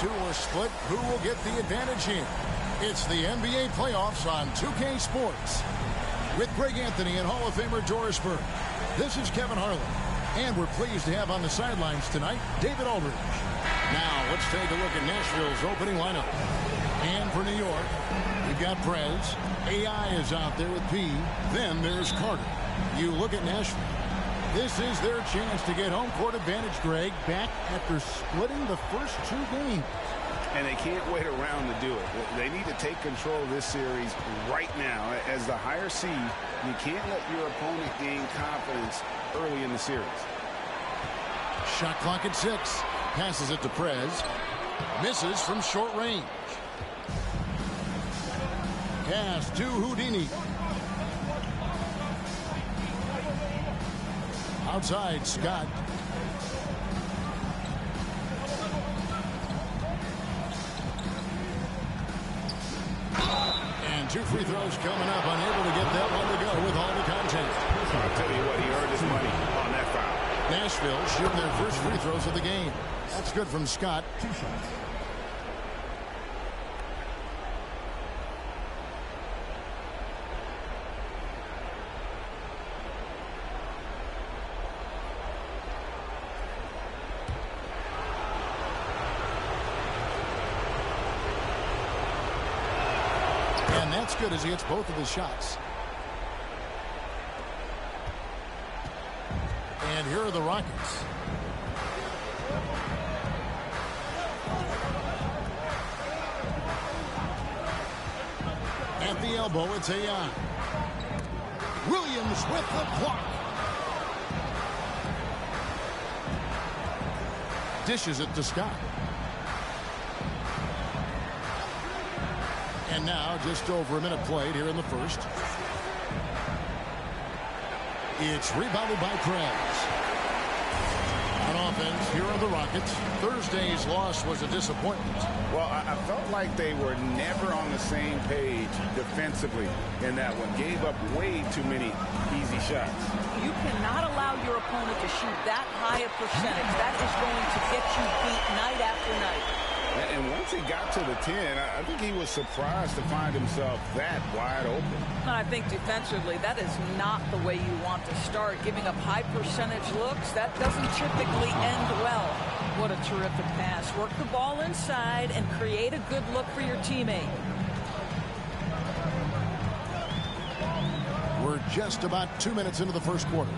two are split. Who will get the advantage here? It's the NBA playoffs on 2K Sports. With Greg Anthony and Hall of Famer Doris Burke, this is Kevin Harlan. And we're pleased to have on the sidelines tonight, David Aldridge. Now, let's take a look at Nashville's opening lineup. And for New York, we've got Prez. AI is out there with P. Then there's Carter. You look at Nashville. This is their chance to get home court advantage, Greg, back after splitting the first two games. And they can't wait around to do it. They need to take control of this series right now. As the higher seed, you can't let your opponent gain confidence early in the series. Shot clock at 6. Passes it to Prez. Misses from short range. Pass to Houdini. Outside, Scott. And two free throws coming up. Unable to get that one to go with all the contact. I'll tell you what, he earned his money on that foul. Nashville shooting their first free throws of the game. That's good from Scott. And that's good as he hits both of his shots. And here are the Rockets. At the elbow, it's AI. Williams with the block. Dishes it to Scott. And now just over a minute played here in the first. It's rebounded by Prez. On offense, here are the Rockets. Thursday's loss was a disappointment. Well, I felt like they were never on the same page defensively in that one. Gave up way too many easy shots. You cannot allow your opponent to shoot that high a percentage. That is going to get you beat night after night. And once he got to the 10, I think he was surprised to find himself that wide open. I think defensively, that is not the way you want to start. Giving up high percentage looks, that doesn't typically end well. What a terrific pass. Work the ball inside and create a good look for your teammate. We're just about 2 minutes into the first quarter.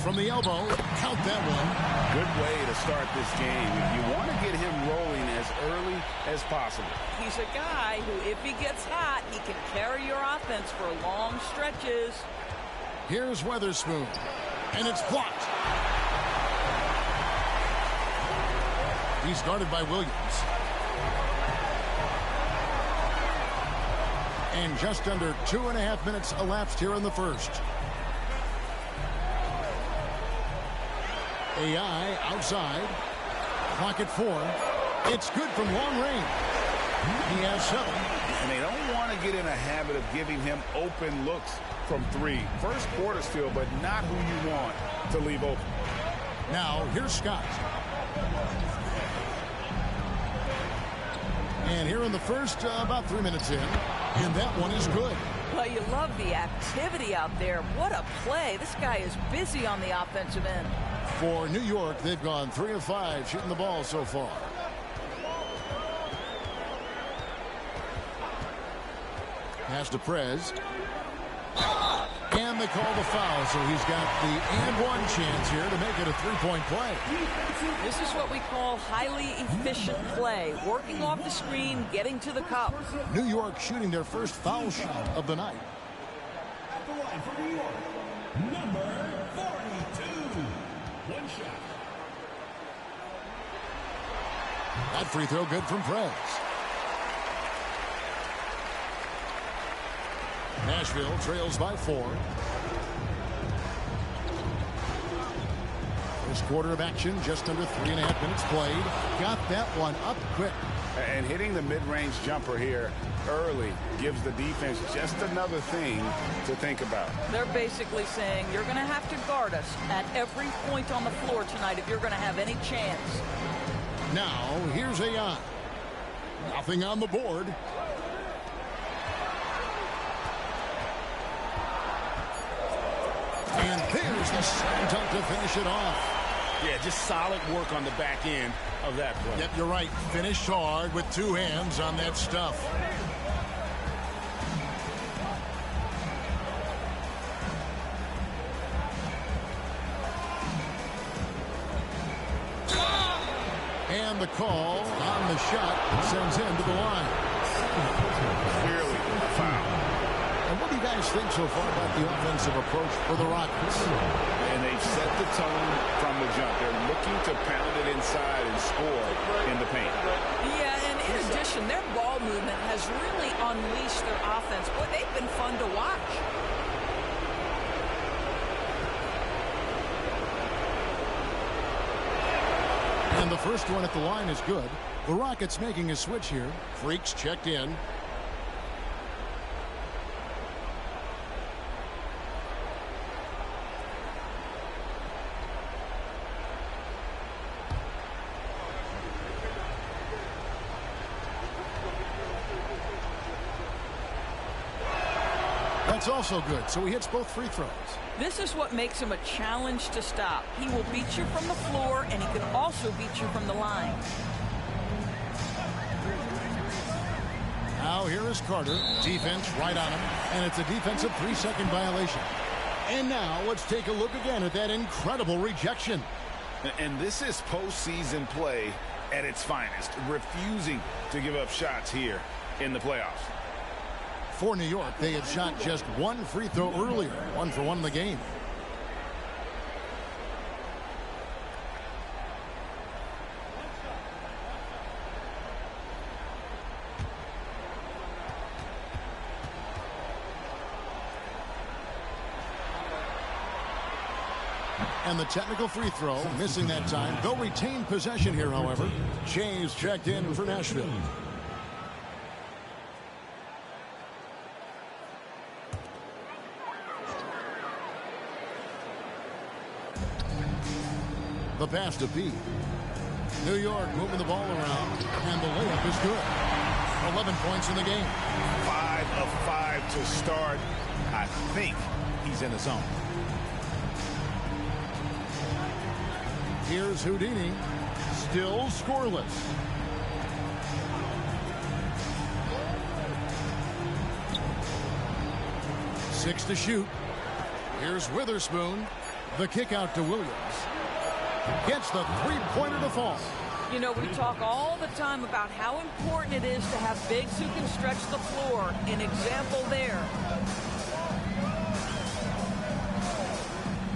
From the elbow, count that one. Good way to start this game. You want to get him rolling as early as possible. He's a guy who, if he gets hot, he can carry your offense for long stretches. Here's Weatherspoon, and it's blocked. He's guarded by Williams. And just under 2.5 minutes elapsed here in the first. AI outside. Clock at 4. It's good from long range. He has 7. And they don't want to get in a habit of giving him open looks from 3. First quarter still, but not who you want to leave open. Now, here's Scott. And here in the first, about 3 minutes in. And that one is good. Well, you love the activity out there. What a play. This guy is busy on the offensive end. For New York, they've gone 3 of 5 shooting the ball so far. Pass to Prez. And they call the foul, so he's got the and one chance here to make it a three-point play. This is what we call highly efficient play. Working off the screen, getting to the cup. New York shooting their first foul shot of the night. At the line for New York, number 42. One shot. That free throw good from Prez. Nashville trails by 4. First quarter of action, just under 3.5 minutes played. Got that one up quick. And hitting the mid-range jumper here early gives the defense just another thing to think about. They're basically saying you're going to have to guard us at every point on the floor tonight if you're going to have any chance. Now, here's AI. Nothing on the board. And there's the slam dunk to finish it off. Yeah, just solid work on the back end of that play. Yep, you're right. Finished hard with two hands on that stuff. And the call on the shot sends him to the line. Clearly foul. And what do you guys think so far about the offensive approach for the Rockets? And they've set the tone from the jump. They're looking to pound it inside and score in the paint. Yeah, and in addition, their ball movement has really unleashed their offense. Boy, they've been fun to watch. And the first one at the line is good. The Rockets making a switch here. Freaks checked in. That's also good, so he hits both free throws. This is what makes him a challenge to stop. He will beat you from the floor, and he can also beat you from the line. Now here is Carter. Defense right on him, and it's a defensive 3-second violation. And now let's take a look again at that incredible rejection. And this is postseason play at its finest, refusing to give up shots here in the playoffs. For New York, they had shot just one free throw earlier, 1 for 1 in the game. And the technical free throw, missing that time. They'll retain possession here, however. Shay's checked in for Nashville. The pass to Pete. New York moving the ball around, and the layup is good. 11 points in the game. 5 of 5 to start. I think he's in the zone. Here's Houdini, still scoreless. Six to shoot. Here's Witherspoon. The kick out to Williams. Gets the three-pointer to fall. You know, we talk all the time about how important it is to have bigs who can stretch the floor. An example there.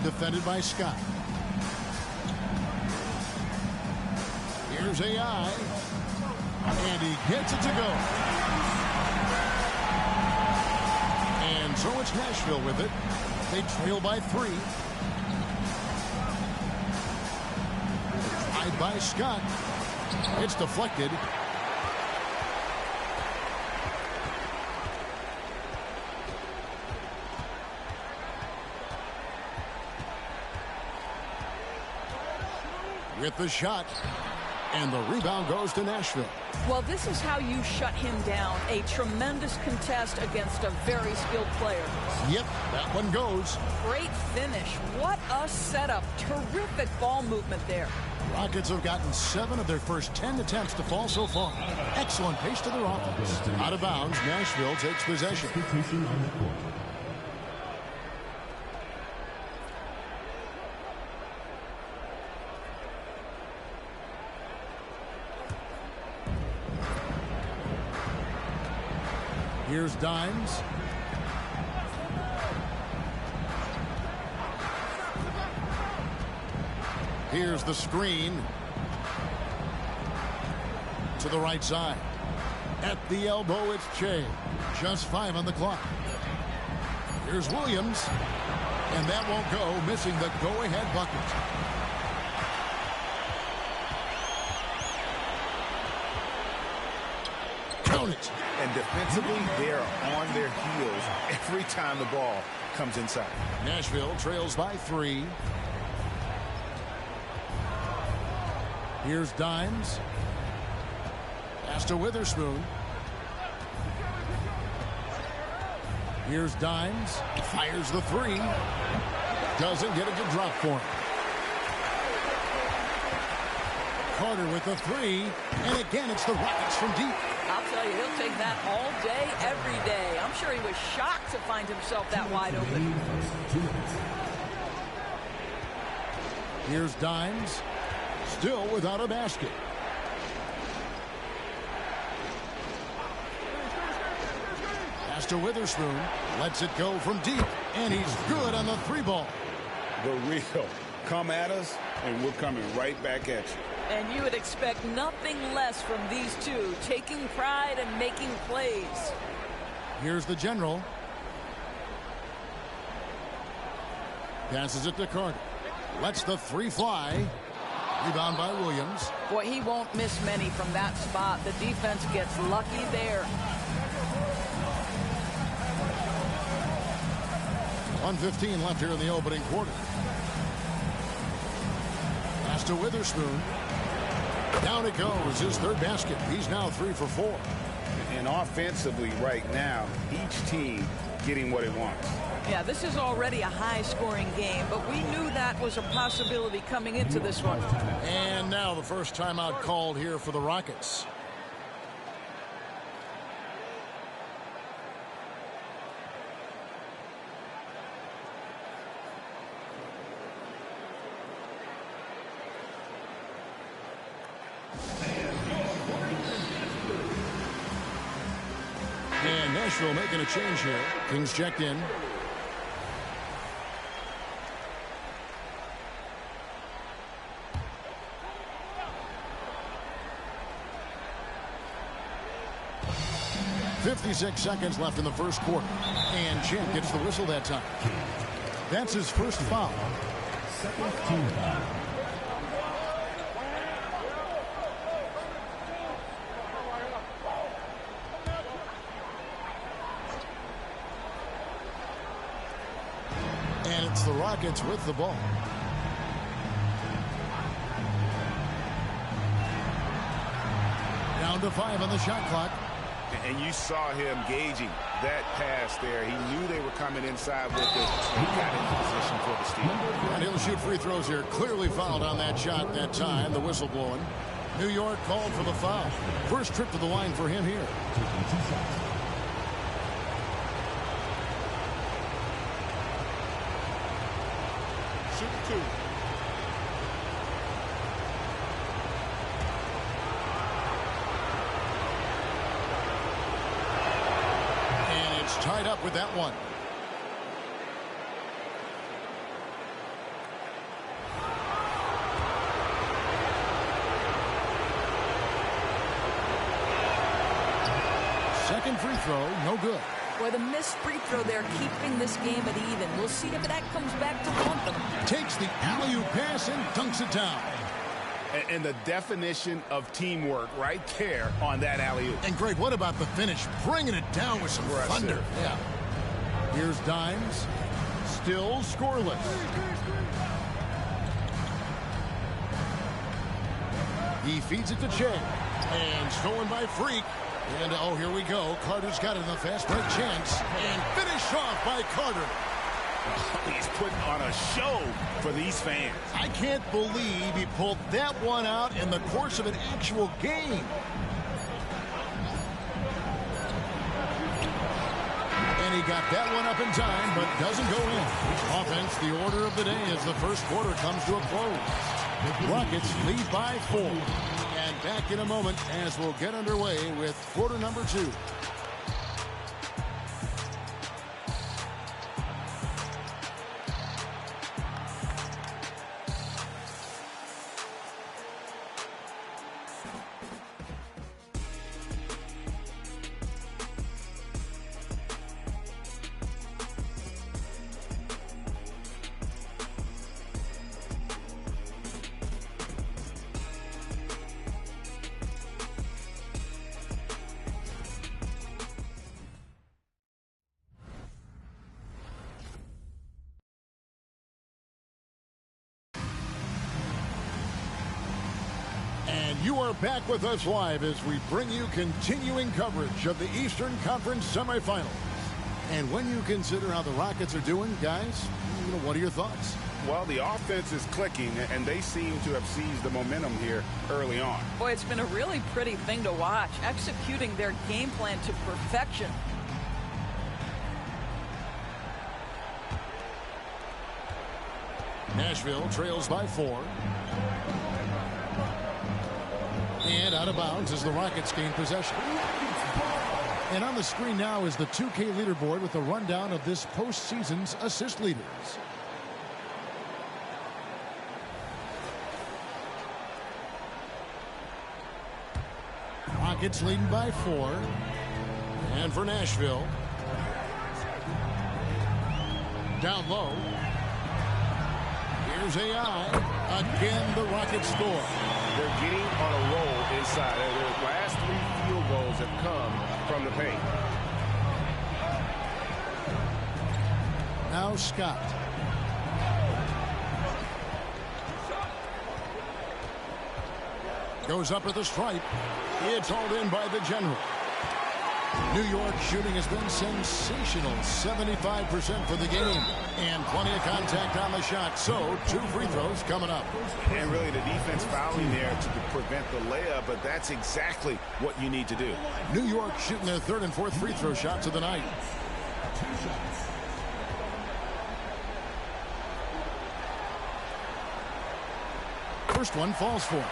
Defended by Scott. Here's AI. And he gets it to go. And so it's Nashville with it. They trail by 3. Tied by Scott. It's deflected. With the shot. And the rebound goes to Nashville. Well, this is how you shut him down. A tremendous contest against a very skilled player. Yep, that one goes. Great finish. What a setup. Terrific ball movement there. Rockets have gotten 7 of their first 10 attempts to fall so far. Excellent pace to their offense. Out of bounds, Nashville takes possession. Here's Dimes. Here's the screen. To the right side. At the elbow, it's Che. Just 5 on the clock. Here's Williams. And that won't go, missing the go-ahead bucket. opponent. And defensively, they are on their heels every time the ball comes inside. Nashville trails by 3. Here's Dimes. Pass to Witherspoon. Here's Dimes. Fires the 3. Doesn't get a good drop for him. Carter with the 3. And again, it's the Rockets from deep. I'll tell you, he'll take that all day, every day. I'm sure he was shocked to find himself that wide open. Here's Dimes. Still without a basket. Pass to Witherspoon. Lets it go from deep. And he's good on the 3 ball. The real. Come at us, and we're coming right back at you. And you would expect nothing less from these two, taking pride and making plays. Here's the general. Passes it to Carter. Lets the 3 fly. Rebound by Williams. Boy, he won't miss many from that spot. The defense gets lucky there. 1:15 left here in the opening quarter. Pass to Witherspoon. Down it goes, his 3rd basket. He's now 3 for 4. And offensively right now, each team getting what it wants. Yeah, this is already a high-scoring game, but we knew that was a possibility coming into this one. And now the first timeout called here for the Rockets. And Nashville making a change here. Kings checked in. .56 seconds left in the first quarter. And Champ gets the whistle that time. That's his first foul. And it's the Rockets with the ball. Down to 5 on the shot clock. And you saw him gauging that pass there. He knew they were coming inside with it. He got in position for the steal. And he'll shoot free throws here. Clearly fouled on that shot that time. The whistle blowing. New York called for the foul. First trip to the line for him here. Shoot 2. Tied up with that one. Second free throw, no good. Boy, the missed free throw there, keeping this game at even. We'll see if that comes back to haunt them. Takes the alley-oop pass and dunks it down. And the definition of teamwork right there on that alley-oop. And Greg, what about the finish? Bringing it down with some thunder. Yeah. Here's Dimes. Still scoreless. He feeds it to Che. And stolen by Freak. And, oh, here we go. Carter's got it in the fast break chance. And finished off by Carter. He's putting on a show for these fans. I can't believe he pulled that one out in the course of an actual game. And he got that one up in time, but doesn't go in. Offense, the order of the day as the first quarter comes to a close. Rockets lead by 4. And back in a moment as we'll get underway with quarter number 2. You are back with us live as we bring you continuing coverage of the Eastern Conference semifinals. And when you consider how the Rockets are doing, guys, what are your thoughts? Well, the offense is clicking, and they seem to have seized the momentum here early on. Boy, it's been a really pretty thing to watch, executing their game plan to perfection. Nashville trails by 4. And out of bounds as the Rockets gain possession. And on the screen now is the 2K leaderboard with a rundown of this postseason's assist leaders. Rockets leading by 4. And for Nashville. Down low. Here's AI. Again, the Rockets score. They're getting on a roll inside. Their last 3 field goals have come from the paint. Now Scott. Goes up at the stripe. It's hauled in by the General. New York shooting has been sensational. 75% for the game. And plenty of contact on the shot. So 2 free throws coming up. And really the defense fouling there to prevent the layup, but that's exactly what you need to do. New York shooting their 3rd and 4th free throw shots of the night. First one falls for him.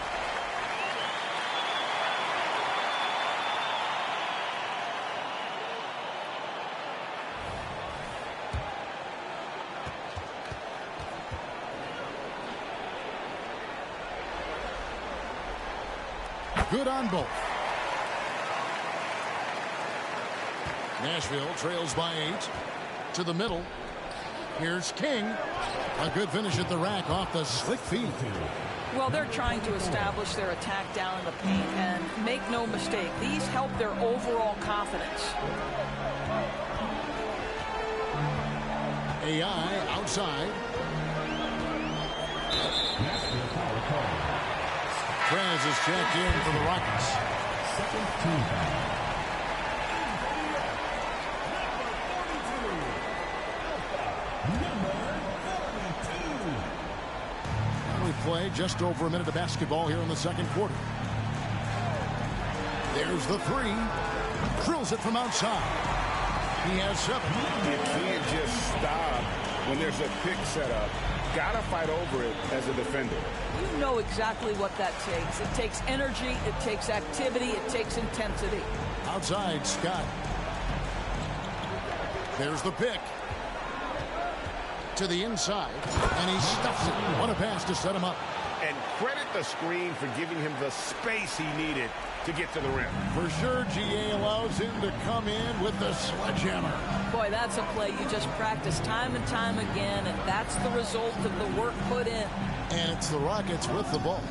Good on both. Nashville trails by 8. To the middle. Here's King. A good finish at the rack off the slick feed. Well, they're trying to establish their attack down in the paint, and make no mistake, these help their overall confidence. AI outside. Trez is checked in for the Rockets. We play just over a minute of basketball here in the second quarter. There's the 3. Drills it from outside. He has 7. You can't just stop when there's a pick set up. Gotta fight over it as a defender. You know exactly what that takes. It takes energy, it takes activity, it takes intensity. Outside, Scott. There's the pick. To the inside, and he stuffs it. What a pass to set him up. And credit the screen for giving him the space he needed to get to the rim. For sure, GA allows him to come in with the sledgehammer. Boy, that's a play you just practice time and time again, and that's the result of the work put in. And it's the Rockets with the ball.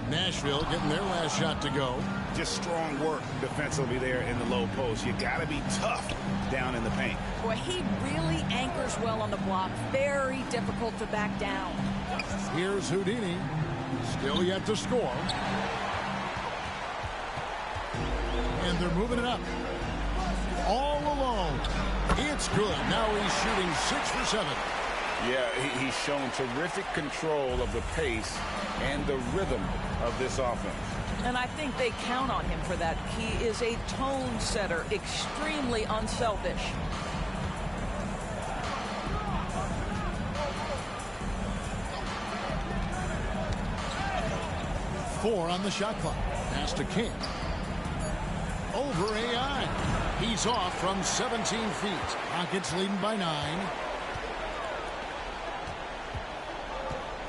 Nashville getting their last shot to go. Just strong work defensively there in the low post. You got to be tough down in the paint. Boy, he really anchors well on the block. Very difficult to back down. Here's Houdini. Still yet to score. And they're moving it up. All alone. It's good. Now he's shooting 6 for 7. Yeah, he's shown terrific control of the pace and the rhythm of this offense. And I think they count on him for that. He is a tone setter, extremely unselfish. Four on the shot clock. Pass to King. Over AI. He's off from 17 feet. Rockets leading by 9.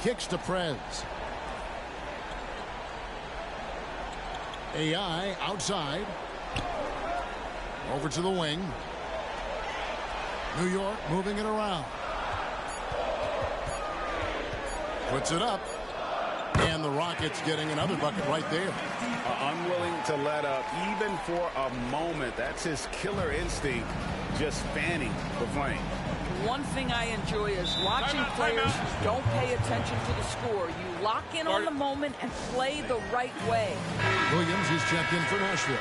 Kicks to Prez. AI outside. Over to the wing. New York moving it around. Puts it up. And the Rockets getting another bucket right there. Unwilling to let up even for a moment. That's his killer instinct, just fanning the flame. One thing I enjoy is watching players who don't pay attention to the score. You lock in on the moment and play the right way. Williams is checked in for Nashville.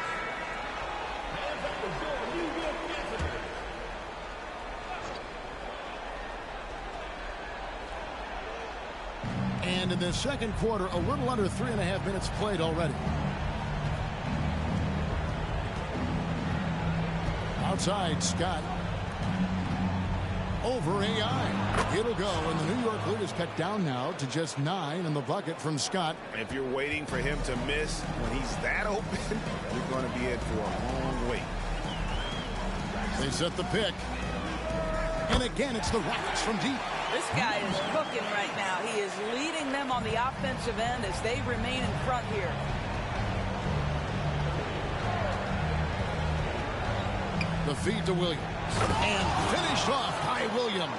And in the second quarter, a little under 3.5 minutes played already. Outside, Scott. Over AI. It'll go, and the New York lead is cut down now to just 9 in the bucket from Scott. If you're waiting for him to miss when he's that open, you're going to be in for a long wait. They set the pick. And again, it's the Rockets from deep. This guy is cooking right now. He is leading them on the offensive end as they remain in front here. The feed to Williams. And finished off by Williams.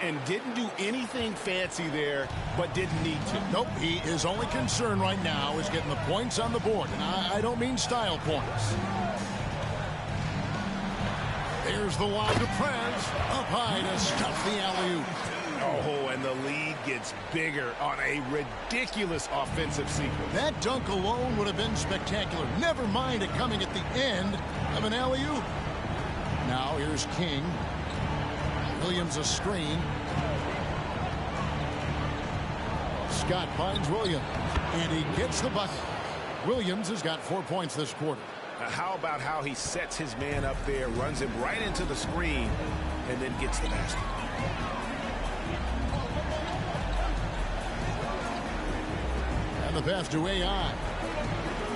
And didn't do anything fancy there, but didn't need to. Nope, his only concern right now is getting the points on the board. And I don't mean style points. There's the lob to Prez. Up high to stuff the alley-oop. Oh, and the lead gets bigger on a ridiculous offensive sequence. That dunk alone would have been spectacular. Never mind it coming at the end of an alley-oop. Now here's King. Williams a screen. Scott finds Williams. And he gets the bucket. Williams has got 4 points this quarter. How about how he sets his man up there, runs him right into the screen, and then gets the basket. And the pass to AI.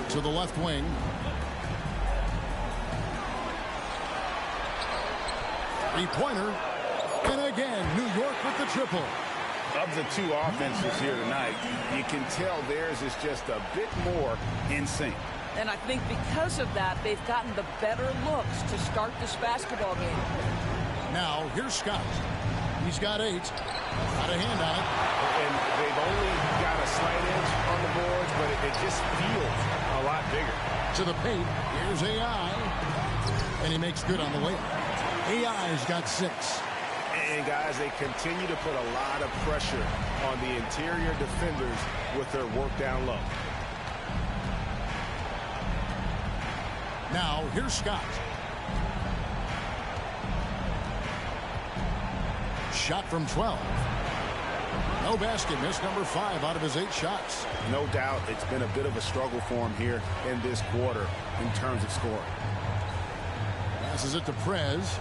To the left wing. Three-pointer. And again, New York with the triple. Of the two offenses here tonight, you can tell theirs is just a bit more in sync. And I think because of that, they've gotten the better looks to start this basketball game. Now, here's Scott. He's got 8. Got a hand on it. And they've only got a slight edge on the boards, but it just feels a lot bigger. To the paint. Here's AI. And he makes good on the layup. AI's got 6. And, guys, they continue to put a lot of pressure on the interior defenders with their work down low. Now, here's Scott. Shot from 12. No basket. Missed number 5 out of his 8 shots. No doubt it's been a bit of a struggle for him here in this quarter in terms of scoring. Passes it to Prez.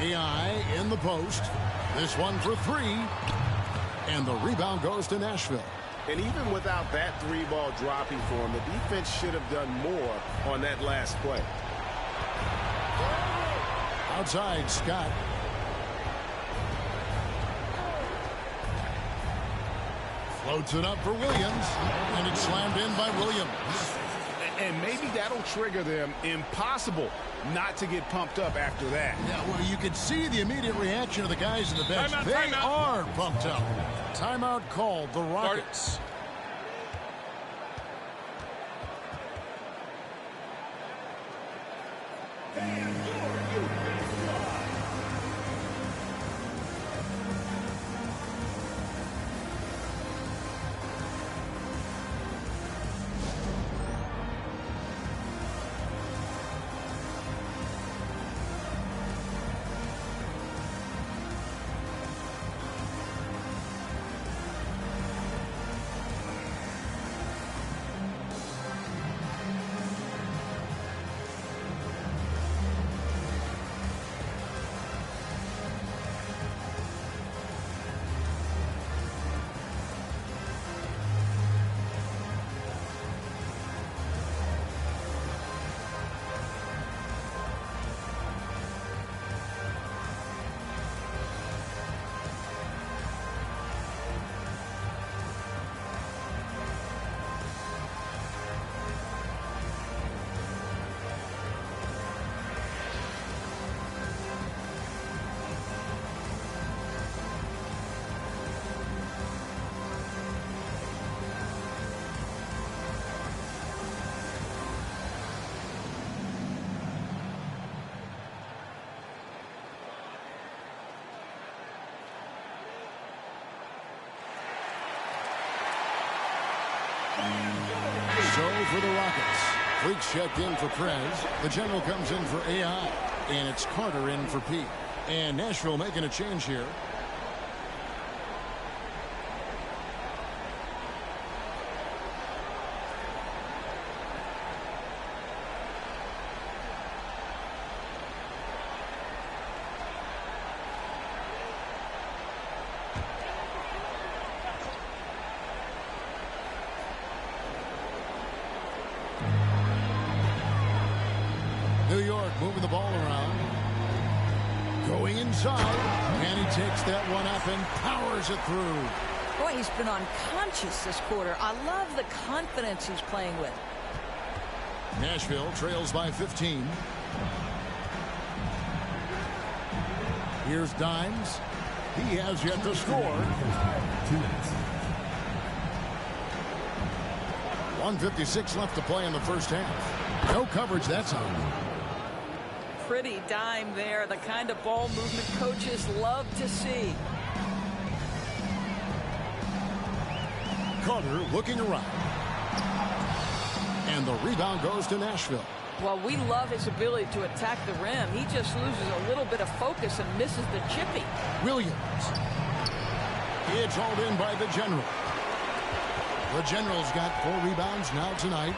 AI in the post. This one for 3. And the rebound goes to Nashville. And even without that 3-ball dropping for him, the defense should have done more on that last play. Outside, Scott. Floats it up for Williams. And it's slammed in by Williams. And maybe that'll trigger them. Impossible not to get pumped up after that. Yeah, well, you can see the immediate reaction of the guys in the bench. They are pumped up. Timeout called. The Rockets. for the Rockets. Freaks checked in for Prez. The general comes in for AI. And it's Carter in for Pete. And Nashville making a change here. New York moving the ball around. Going inside. And he takes that one up and powers it through. Boy, he's been unconscious this quarter. I love the confidence he's playing with. Nashville trails by 15. Here's Dimes. He has yet to score. 1:56 left to play in the first half. No coverage that time. Pretty dime there, the kind of ball movement coaches love to see. Carter looking around. And the rebound goes to Nashville. Well, we love his ability to attack the rim. He just loses a little bit of focus and misses the chippy. Williams. It's hauled in by the General. The General's got 4 rebounds now tonight.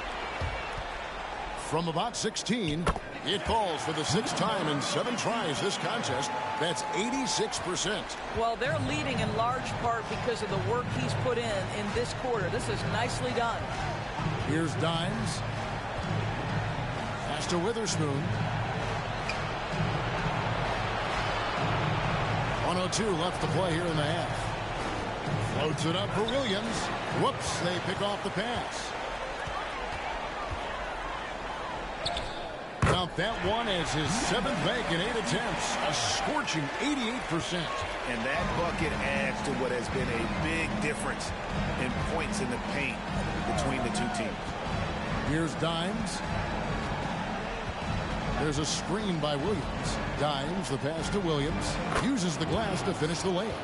From about 16, it falls for the 6th time in 7 tries this contest. That's 86%. Well, they're leading in large part because of the work he's put in this quarter. This is nicely done. Here's Dimes. Pass to Witherspoon. 1:02 left to play here in the half. Floats it up for Williams. Whoops, they pick off the pass. Count that one as his 7th make in 8 attempts. A scorching 88%. And that bucket adds to what has been a big difference in points in the paint between the two teams. Here's Dimes. There's a screen by Williams. Dimes, the pass to Williams. Uses the glass to finish the layup.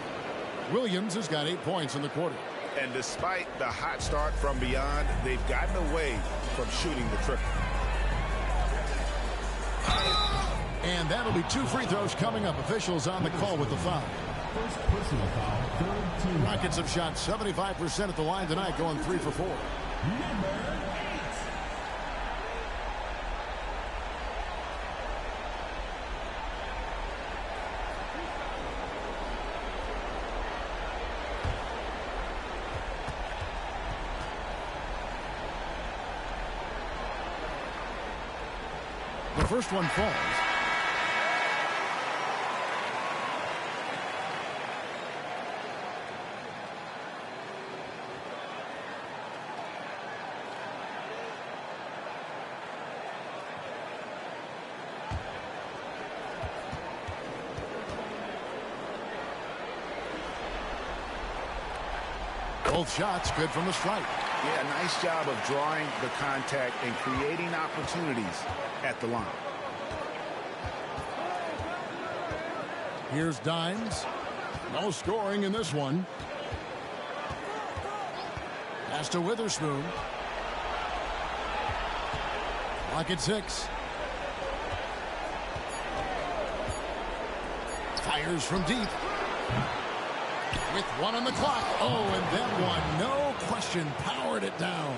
Williams has got 8 points in the quarter. And despite the hot start from beyond, they've gotten away from shooting the triple. And that'll be 2 free throws coming up. Officials on the call with the foul. First personal foul, third team. Rockets have shot 75% at the line tonight, going 3 for 4. Number 8. The first one falls. Both shots good from the stripe. Yeah, nice job of drawing the contact and creating opportunities at the line. Here's Dimes. No scoring in this one. Pass to Witherspoon. Clock at 6. Fires from deep. With 1 on the clock. Oh, and that one, no question, powered it down.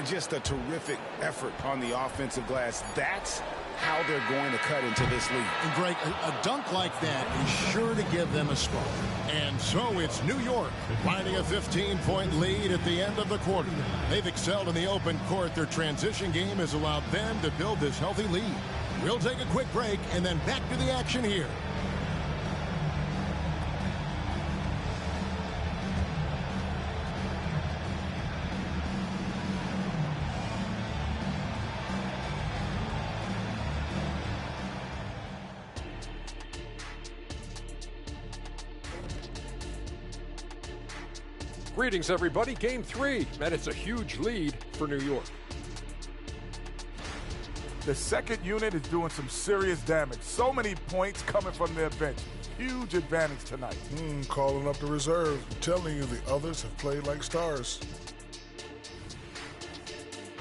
Just a terrific effort on the offensive glass. That's how they're going to cut into this lead. And Greg, a dunk like that is sure to give them a spark. And so it's New York riding a 15-point lead at the end of the quarter. They've excelled in the open court. Their transition game has allowed them to build this healthy lead. We'll take a quick break and then back to the action here. Greetings, everybody. Game 3, and it's a huge lead for New York. The second unit is doing some serious damage. So many points coming from their bench. Huge advantage tonight. Calling up the reserves. I'm telling you, the others have played like stars.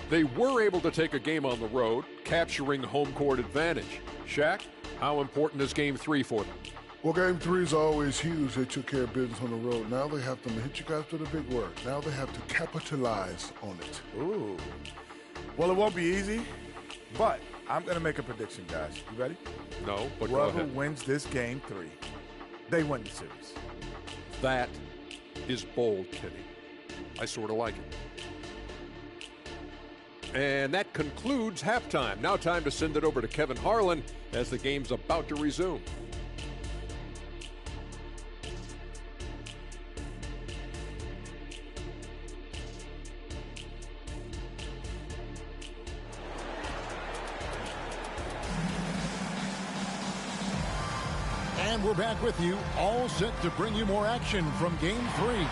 They were able to take a game on the road, capturing home court advantage. Shaq, how important is Game 3 for them? Well, Game 3 is always huge. They took care of business on the road. Now they have to hit you guys with a big word. Now they have to capitalize on it. Ooh. Well, it won't be easy, but I'm going to make a prediction, guys. You ready? No, but go Whoever ahead. wins this Game 3, they win the series. That is bold, Kenny. I sort of like it. And that concludes halftime. Now time to send it over to Kevin Harlan as the game's about to resume. And we're back with you, all set to bring you more action from Game 3.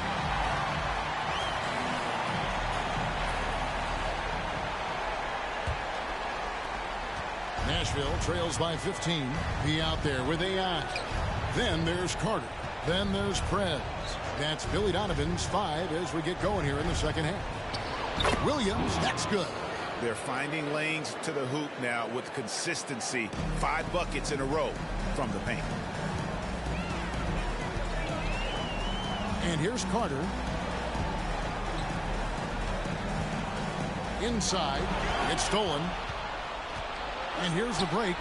Nashville trails by 15. He out there with AI. Then there's Carter. Then there's Prez. That's Billy Donovan's 5 as we get going here in the second half. Williams, that's good. They're finding lanes to the hoop now with consistency. 5 buckets in a row from the paint. And here's Carter. Inside. It's stolen. And here's the break.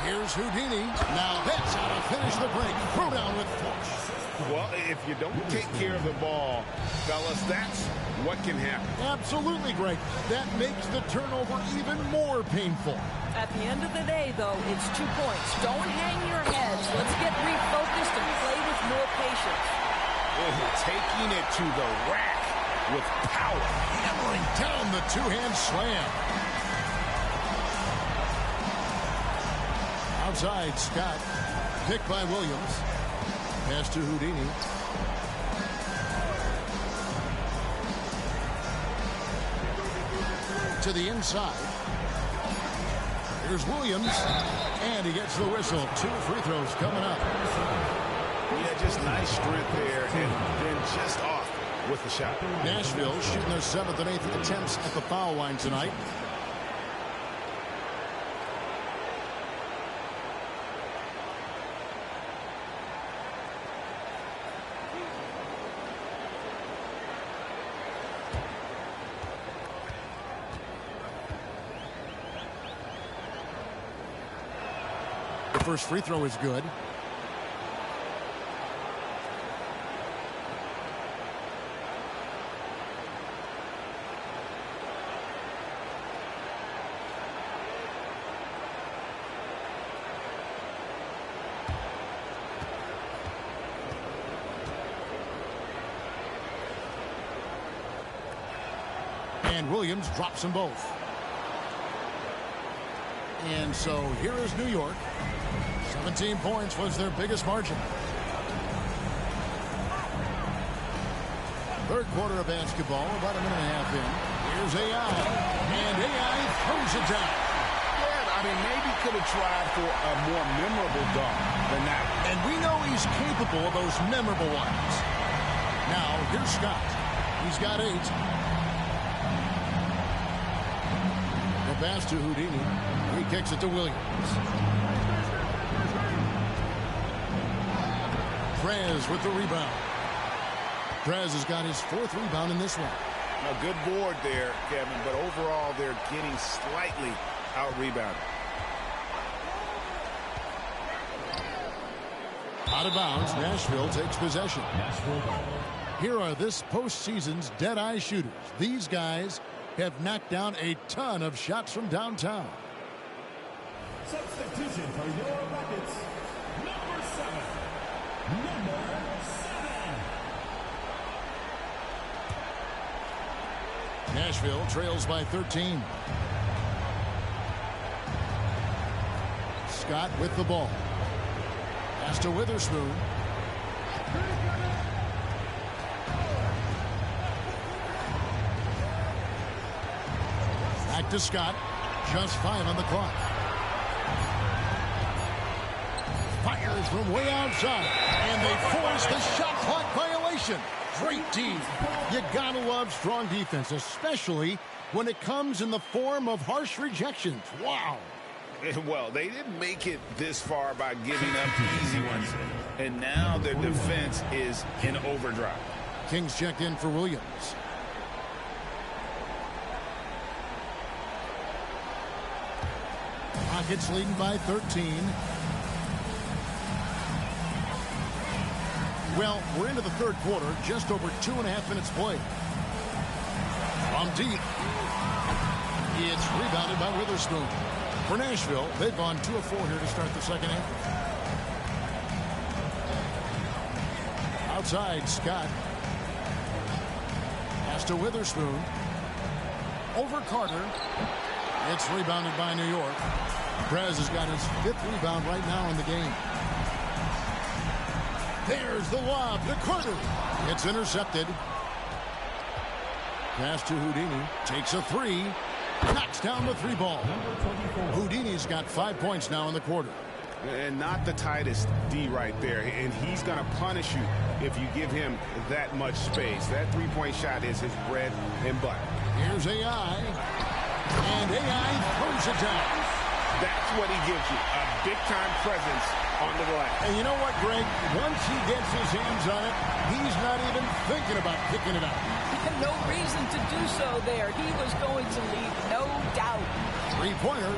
Here's Houdini. Now that's how to finish the break. Throw down with force. Well, if you don't take care of the ball, fellas, that's what can happen. Absolutely, Greg. That makes the turnover even more painful. At the end of the day, though, it's 2 points. Don't hang your heads. Let's get refocused and play with more patience. Taking it to the rack with power. Hammering down the two-hand slam. Outside, Scott. Picked by Williams. Pass to Houdini. To the inside. Here's Williams. And he gets the whistle. 2 free throws coming up. Yeah, just nice strength there, and then just off with the shot. Nashville shooting their 7th and 8th attempts at the foul line tonight. The first free throw is good. And Williams drops them both. And so here is New York. 17 points was their biggest margin. Third quarter of basketball, about a minute and a half in. Here's AI. And AI throws it down. Yeah, I mean, maybe could have tried for a more memorable dunk than that. And we know he's capable of those memorable ones. Now, here's Scott. He's got 8. The pass to Houdini. He kicks it to Williams. Prez with the rebound. Prez has got his 4th rebound in this one. A good board there, Kevin, but overall they're getting slightly out-rebounded. Out of bounds, Nashville takes possession. Here are this postseason's dead-eye shooters. These guys have knocked down a ton of shots from downtown. Substitution for your Rockets, number 7. Number 7. Nashville trails by 13. Scott with the ball. Pass to Witherspoon. Back to Scott. Just 5 on the clock. Fires from way outside. And they force the shot clock violation. Great D. You gotta love strong defense, especially when it comes in the form of harsh rejections. Wow. Well, they didn't make it this far by giving up easy ones, and now their defense is in overdrive. Kings checked in for Williams. Rockets leading by 13. Well, we're into the third quarter, just over 2.5 minutes played. From deep. It's rebounded by Witherspoon. For Nashville, they've gone 2 of 4 here to start the second half. Outside, Scott. Pass to Witherspoon. Over Carter. It's rebounded by New York. Perez has got his 5th rebound right now in the game. There's the lob to Carter. It's intercepted. Pass to Houdini. Takes a 3. Knocks down the 3 ball. Houdini's got 5 points now in the quarter. And not the tightest D right there. And he's going to punish you if you give him that much space. That 3-point shot is his bread and butter. Here's AI. And AI throws it down. That's what he gives you, a big-time presence on the glass. And you know what, Greg? Once he gets his hands on it, he's not even thinking about kicking it out. No reason to do so there. He was going to lead, no doubt. 3-pointer.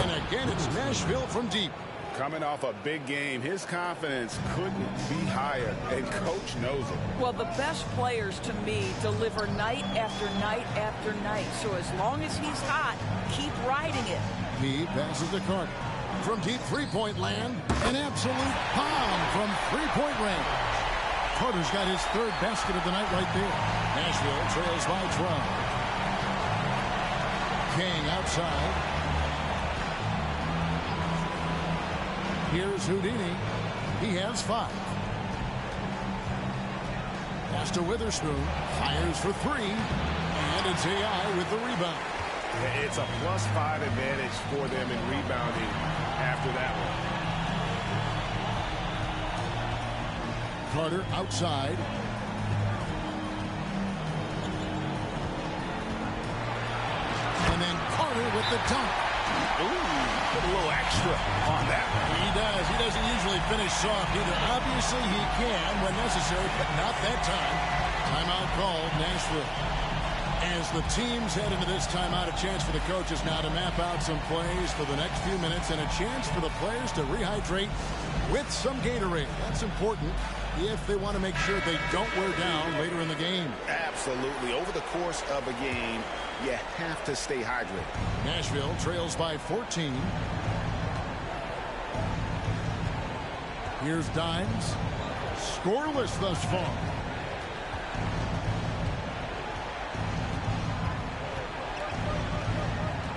And again, it's Nashville from deep. Coming off a big game, his confidence couldn't be higher, and Coach knows it. Well, the best players, to me, deliver night after night after night. So as long as he's hot, keep riding it. He passes to Carter. From deep 3-point land, an absolute bomb from 3-point range. Carter's got his 3rd basket of the night right there. Nashville trails by 12. King outside. Here's Houdini. He has 5. Pass to Witherspoon. Fires for 3. And it's AI with the rebound. It's a +5 advantage for them in rebounding after that one. Carter outside. And then Carter with the dunk. Ooh, put a little extra on that one. He does. He doesn't usually finish soft either. Obviously, he can when necessary, but not that time. Timeout called, Nashville. As the teams head into this timeout, a chance for the coaches now to map out some plays for the next few minutes and a chance for the players to rehydrate with some Gatorade. That's important if they want to make sure they don't wear down later in the game. Absolutely. Over the course of a game, you have to stay hydrated. Nashville trails by 14. Here's Dimes. Scoreless thus far.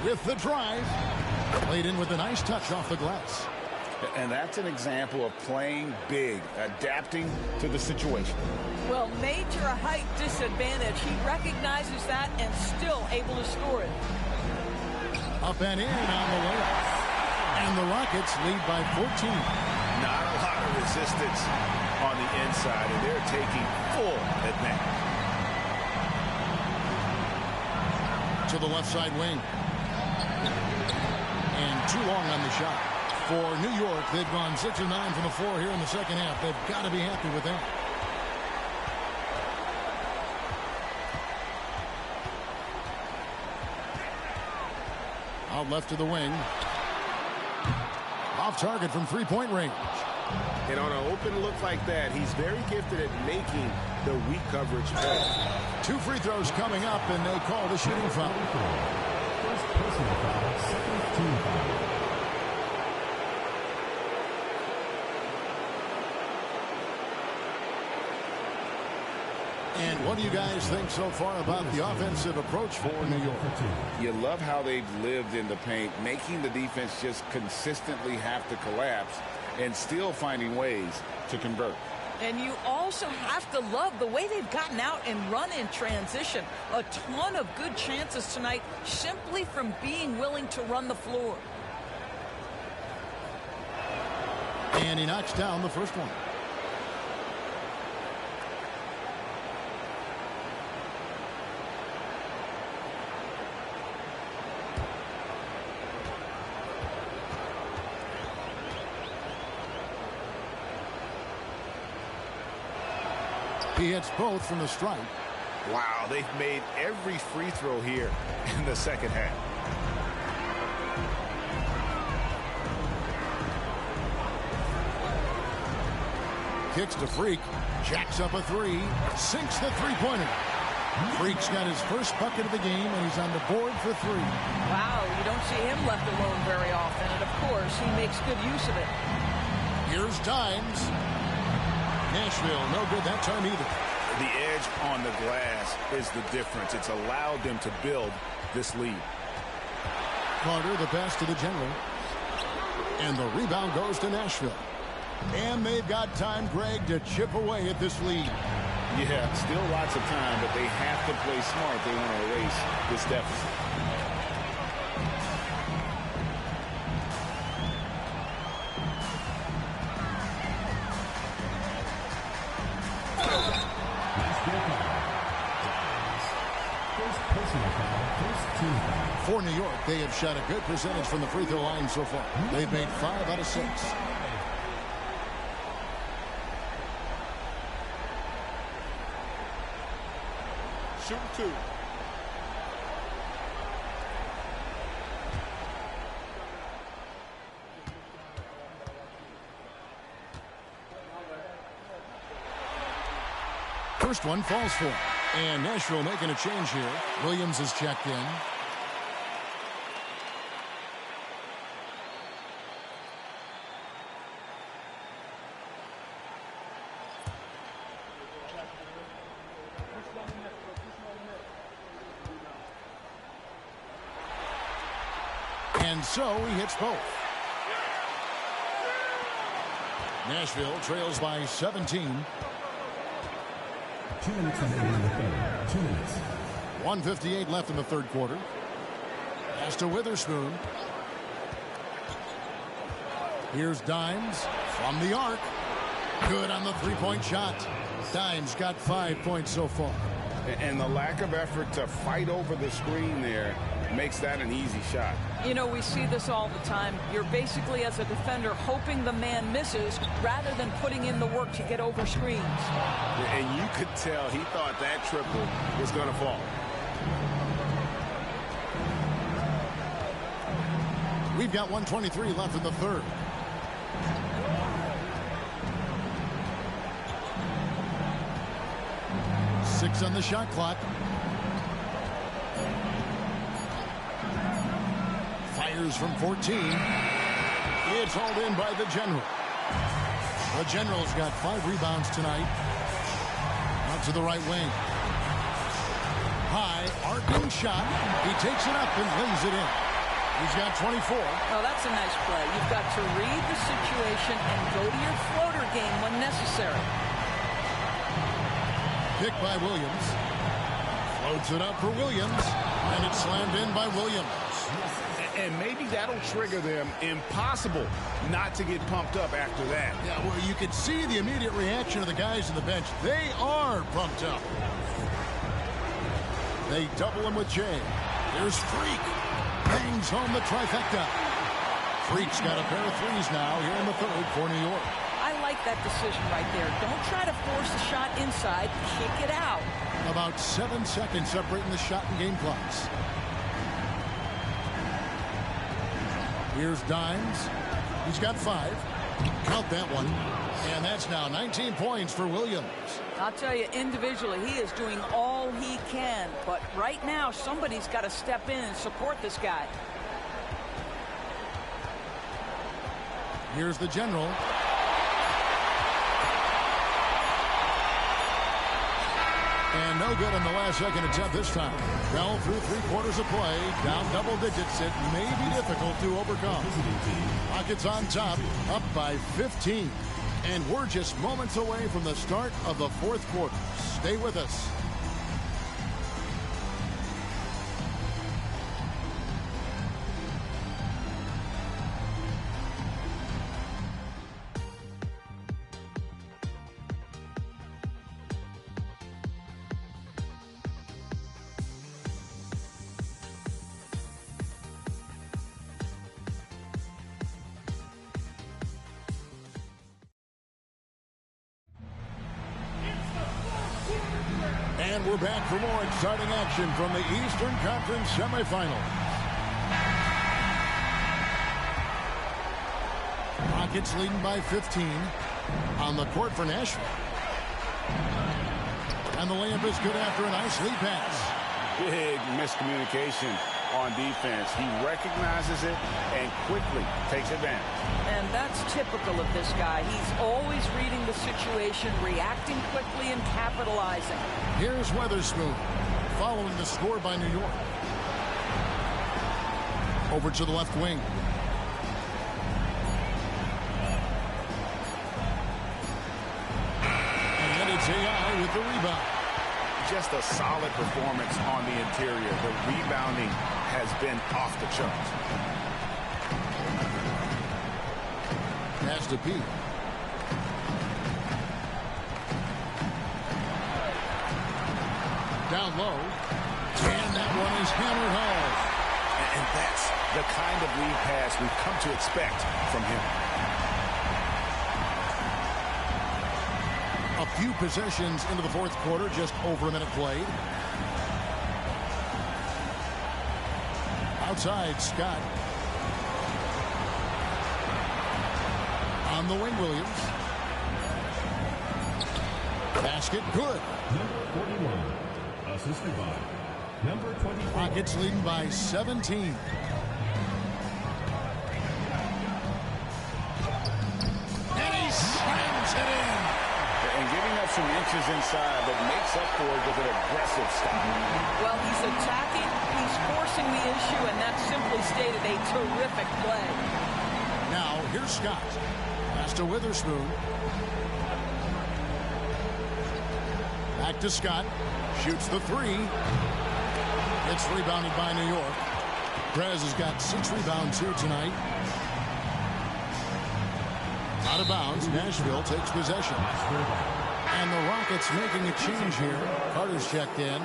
With the drive. Played in with a nice touch off the glass. And that's an example of playing big, adapting to the situation. Well, major height disadvantage. He recognizes that and still able to score it. Up and in on the layup. And the Rockets lead by 14. Not a lot of resistance on the inside, and they're taking full advantage. To the left side wing. And too long on the shot. For New York, they've gone 6 of 9 from the floor here in the second half. They've got to be happy with that. Out left to the wing. Off target from 3-point range. And on an open look like that, he's very gifted at making the weak coverage play. 2 free throws coming up, and they call the shooting foul. First personal foul, second team foul. And what do you guys think so far about the offensive approach for New York? You love how they've lived in the paint, making the defense just consistently have to collapse and still finding ways to convert. And you also have to love the way they've gotten out and run in transition. A ton of good chances tonight simply from being willing to run the floor. And he knocks down the first one. He hits both from the stripe. Wow, they've made every free throw here in the second half. Kicks to Freak. Jacks up a three. Sinks the three-pointer. Freak's got his first bucket of the game, and he's on the board for three. Wow, you don't see him left alone very often, and of course, he makes good use of it. Here's Dimes. Nashville, no good that time either. The edge on the glass is the difference. It's allowed them to build this lead. Carter, the pass to the general. And the rebound goes to Nashville. And they've got time, Greg, to chip away at this lead. Yeah, still lots of time, but they have to play smart. They want to erase this deficit. For New York, they have shot a good percentage from the free throw line so far. They've made 5 out of 6. Shoot 2. First one falls for him. And Nashville making a change here. Williams is checked in. And so he hits both. Nashville trails by 17. 2 minutes remaining in the third. 2 minutes. 1:58 left in the third quarter. Pass to Witherspoon. Here's Dimes from the arc. Good on the three-point shot. Dimes got 5 points so far. And the lack of effort to fight over the screen there makes that an easy shot. You know, we see this all the time. You're basically, as a defender, hoping the man misses rather than putting in the work to get over screens. And you could tell he thought that triple was going to fall. We've got 1:23 left in the third. Six on the shot clock. Fires from 14. It's hauled in by the general. The general's got 5 rebounds tonight. Out to the right wing. High, arcing shot. He takes it up and lays it in. He's got 24. Oh, that's a nice play. You've got to read the situation and go to your floater game when necessary. Picked by Williams. Floats it up for Williams. And it's slammed in by Williams. And maybe that'll trigger them. Impossible not to get pumped up after that. Yeah, well, you can see the immediate reaction of the guys on the bench. They are pumped up. They double him with Jay. There's Freak. Bangs home the trifecta. Freak's got a pair of threes now here in the third for New York. I like that decision right there. Don't try to force the shot inside. Kick it out. About 7 seconds separating the shot and game clocks. Here's Dimes. He's got 5. Count that one. And that's now 19 points for Williams. I'll tell you, individually, he is doing all he can. But right now, somebody's got to step in and support this guy. Here's the general. And no good on the last second attempt this time. Well, through 3 quarters of play, down double digits, it may be difficult to overcome. Rockets on top, up by 15. And we're just moments away from the start of the fourth quarter. Stay with us. And we're back for more exciting action from the Eastern Conference semifinals. Rockets leading by 15 on the court for Nashville. And the layup is good after a nice lead pass. Big miscommunication on defense. He recognizes it and quickly takes advantage. And that's typical of this guy. He's always reading the situation, reacting quickly, and capitalizing. Here's Weatherspoon following the score by New York. Over to the left wing. And then it's AI with the rebound. Just a solid performance on the interior. The rebounding has been off the charts. Pass to Pete. Down low. And that one is hammered home. And that's the kind of lead pass we've come to expect from him. A few possessions into the fourth quarter, just over a minute played. Outside, Scott. On the wing, Williams. Basket, good. Number 41, assisted by number 24. Rockets leading by 17. And he slams it in. And giving up some inches inside, but makes up for it with an aggressive stop. Well, he's attacking, he's forcing the issue, and that simply stated a terrific play. Now, here's Scott. Pass to Witherspoon. Back to Scott. Shoots the three. It's rebounded by New York. Perez has got 6 rebounds here tonight. Out of bounds. Nashville takes possession. And the Rockets making a change here. Carter's checked in.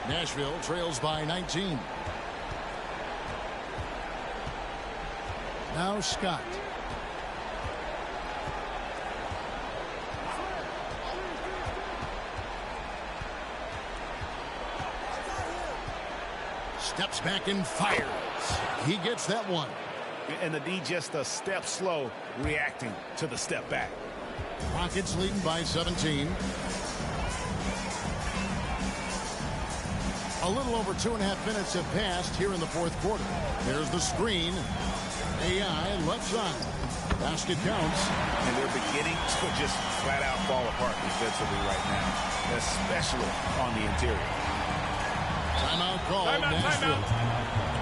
Nashville trails by 19. Now Scott. Steps back and fires. He gets that one. And the D just a step slow, reacting to the step back. Rockets leading by 17. A little over 2.5 minutes have passed here in the fourth quarter. There's the screen. AI left side. Basket counts. And they're beginning to just flat out fall apart defensively right now, especially on the interior. Timeout call, Nashville.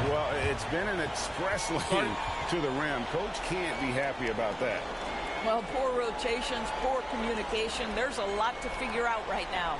Well, it's been an express lane to the rim. Coach can't be happy about that. Well, poor rotations, poor communication. There's a lot to figure out right now.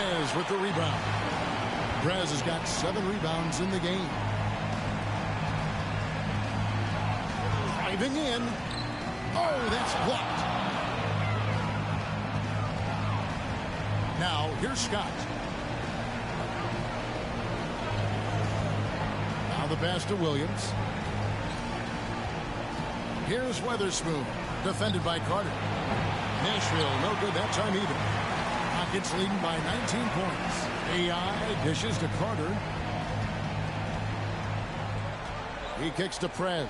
Prez with the rebound. Prez has got 7 rebounds in the game. Driving in. Oh, that's blocked. Now, here's Scott. Now the pass to Williams. Here's Weatherspoon, defended by Carter. Nashville, no good that time either. Rockets leading by 19 points. AI dishes to Carter. He kicks to Prez.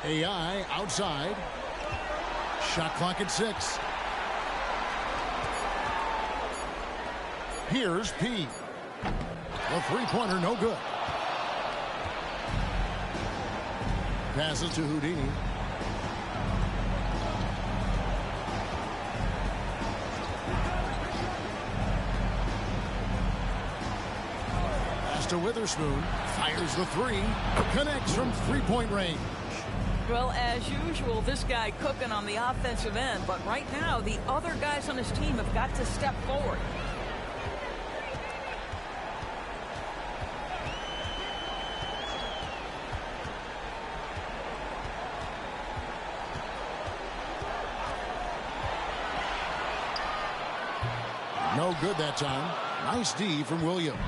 AI outside. Shot clock at 6. Here's P. The three-pointer, no good. Passes to Houdini. Pass to Witherspoon. Fires the 3. Connects from three-point range. Well, as usual, this guy cooking on the offensive end, but right now the other guys on his team have got to step forward. No good that time. Nice D from Williams.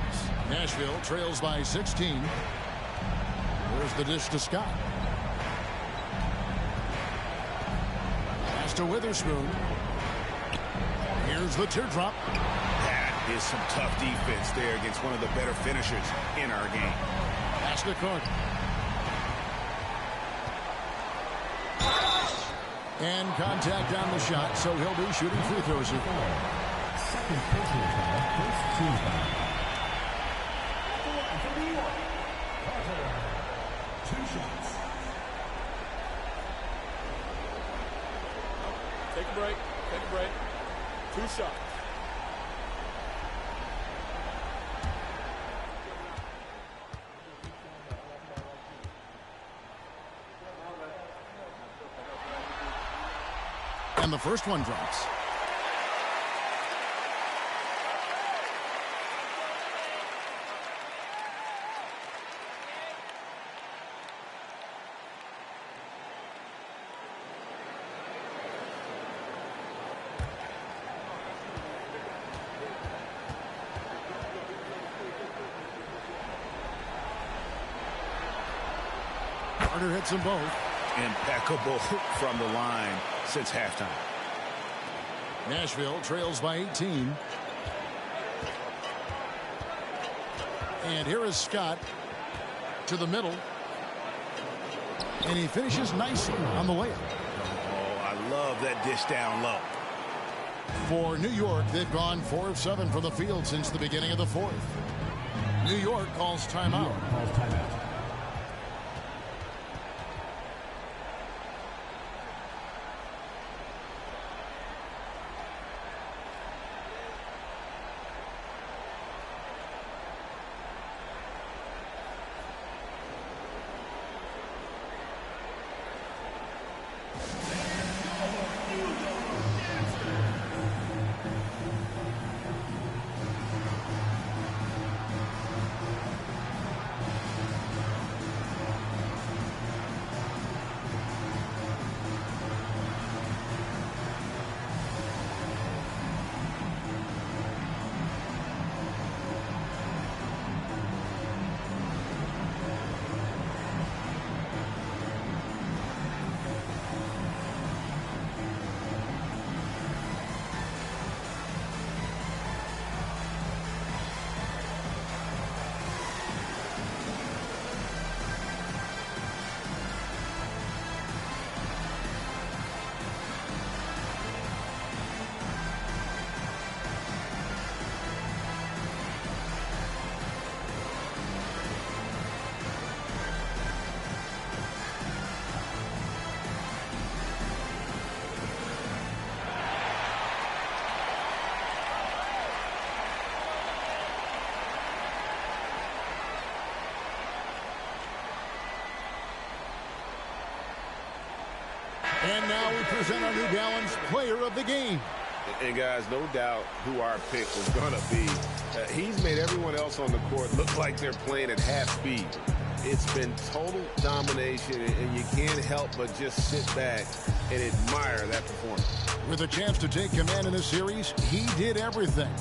Nashville trails by 16. There's the dish to Scott. To Witherspoon. Here's the teardrop. That is some tough defense there against one of the better finishers in our game. Pass to Carter. And contact on the shot, so he'll be shooting free throws. Second personal foul, first team foul. For New York, Carter. 2 shots. Take a break. Take a break. 2 shots. And the first one drops. Carter hits them both. Impeccable from the line since halftime. Nashville trails by 18. And here is Scott to the middle. And he finishes nicely on the layup. Oh, I love that dish down low. For New York, they've gone 4 of 7 from the field since the beginning of the 4th. New York calls timeout. And now we present our New Balance player of the game. And guys, no doubt who our pick was going to be. He's made everyone else on the court look like they're playing at half speed. It's been total domination, and you can't help but just sit back and admire that performance. With a chance to take command in this series, he did everything.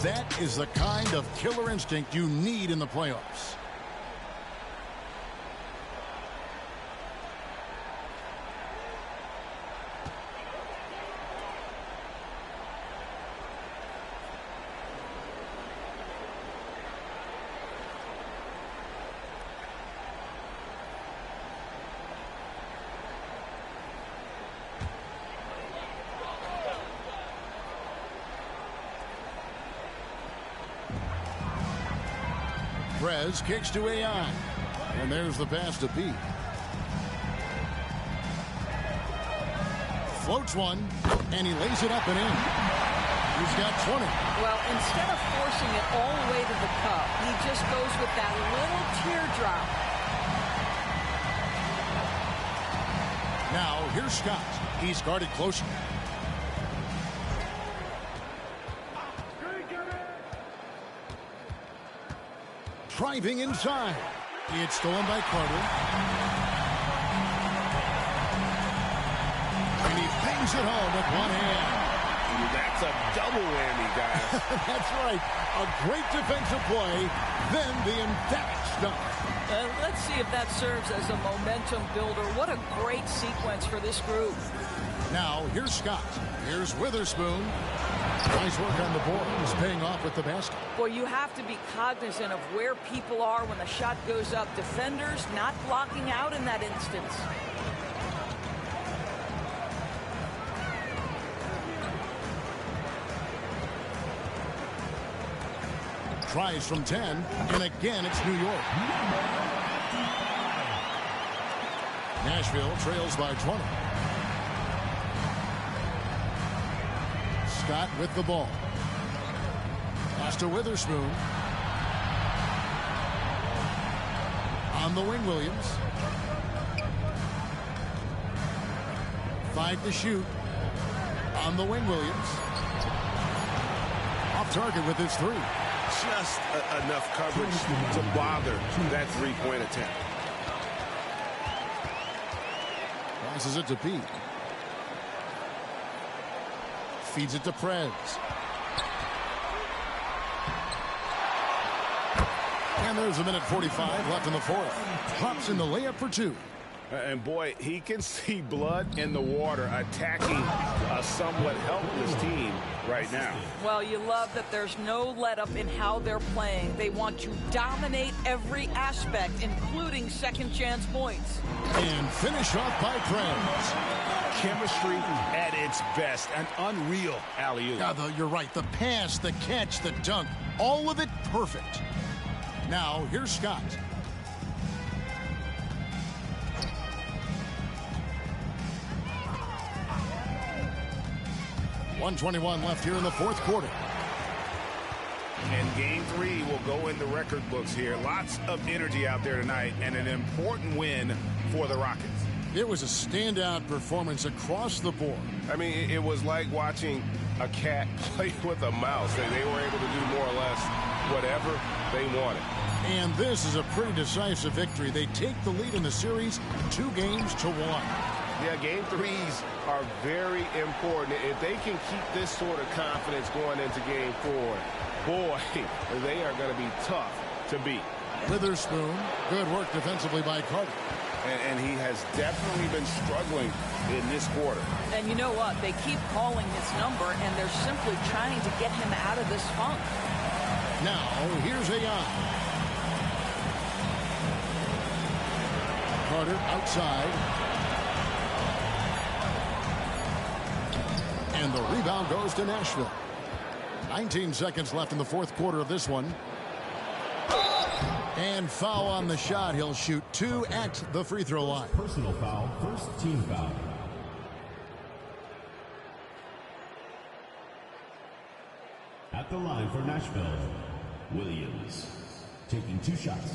That is the kind of killer instinct you need in the playoffs. Perez kicks to AI. And there's the pass to Pete. Floats one, and he lays it up and in. He's got 20. Well, instead of forcing it all the way to the cup, he just goes with that little teardrop. Now, here's Scott. He's guarded closer. Driving inside. It's stolen by Carter. And he bangs it home with one hand. That's a double whammy, guys. That's right. A great defensive play, then the emphatic stuff. Let's see if that serves as a momentum builder. What a great sequence for this group. Now, here's Scott. Here's Witherspoon. Nice work on the board. He's paying off with the basket. Boy, you have to be cognizant of where people are when the shot goes up. Defenders not blocking out in that instance. Tries from 10, and again it's New York. Nashville trails by 20. Scott with the ball. Pass to Witherspoon. On the wing, Williams. 5 to shoot. On the wing, Williams. Off target with his 3. Just enough coverage to bother that three-point attempt. Passes it to Pete. Feeds it to Prez. And there's a minute 45 left in the fourth. Pops in the layup for 2. And boy, he can see blood in the water attacking a somewhat helpless team right now. Well, you love that there's no let-up in how they're playing. They want to dominate every aspect, including second-chance points. And finish off by Prez. Chemistry at its best. An unreal alley-oop. Yeah, you're right. The pass, the catch, the dunk, all of it perfect. Now, here's Scott. .121 left here in the fourth quarter. And game 3 will go in the record books here. Lots of energy out there tonight, and an important win for the Rockets. It was a standout performance across the board. I mean, it was like watching a cat play with a mouse. They were able to do more or less whatever they wanted. And this is a pretty decisive victory. They take the lead in the series 2-1. Yeah, game 3s are very important. If they can keep this sort of confidence going into game 4, boy, they are going to be tough to beat. Witherspoon, good work defensively by Carter. And he has definitely been struggling in this quarter. And you know what? They keep calling his number, and they're simply trying to get him out of this funk. Now, here's AI. Carter outside. And the rebound goes to Nashville. 19 seconds left in the fourth quarter of this one. And foul on the shot. He'll shoot 2 at the free throw line. Personal foul, first team foul. At the line for Nashville, Williams taking 2 shots.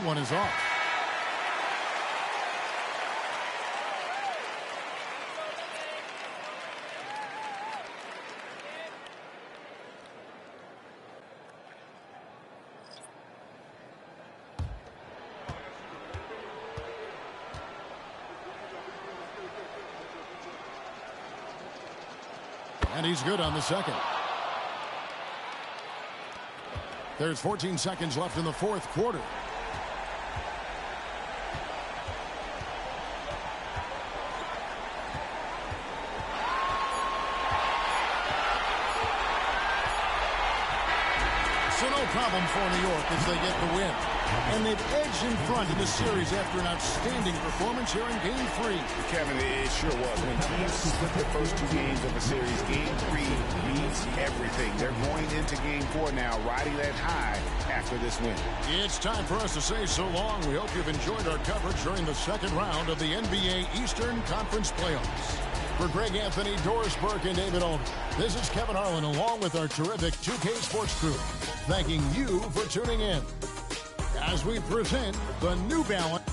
that one is off. And he's good on the second. There's 14 seconds left in the fourth quarter. So no problem for New York as they get the win. And they've edged in front in the series after an outstanding performance here in Game 3. Kevin, it sure was. When teams split the first two games of a series, Game 3 means everything. They're going into Game 4 now, riding that high after this win. It's time for us to say so long. We hope you've enjoyed our coverage during the second round of the NBA Eastern Conference Playoffs. For Greg Anthony, Doris Burke, and David Olney, this is Kevin Harlan along with our terrific 2K Sports crew, thanking you for tuning in as we present the New Balance.